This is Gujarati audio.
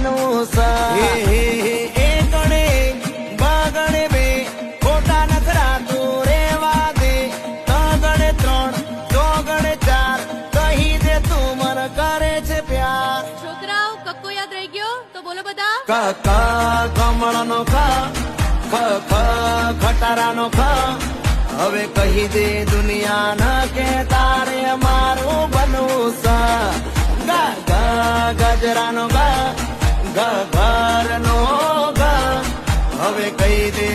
બનવું છે ગણે બગણે બે ખોટા નખરા તું રેવા દે ગણે 3 ચોગણે 4 કહી દે તું મન કરે છે પ્યાર છોકરાઓ કક્કો યાદ રહી ગયો તો બોલો બધા કાકા કમળનો ખા ખ ખટારાનો ખા હવે કહી દે દુનિયા ન કે તારે મારું બનવું છે ગા ગજરાનો ગા ઘરનો ગા હવે કહી દે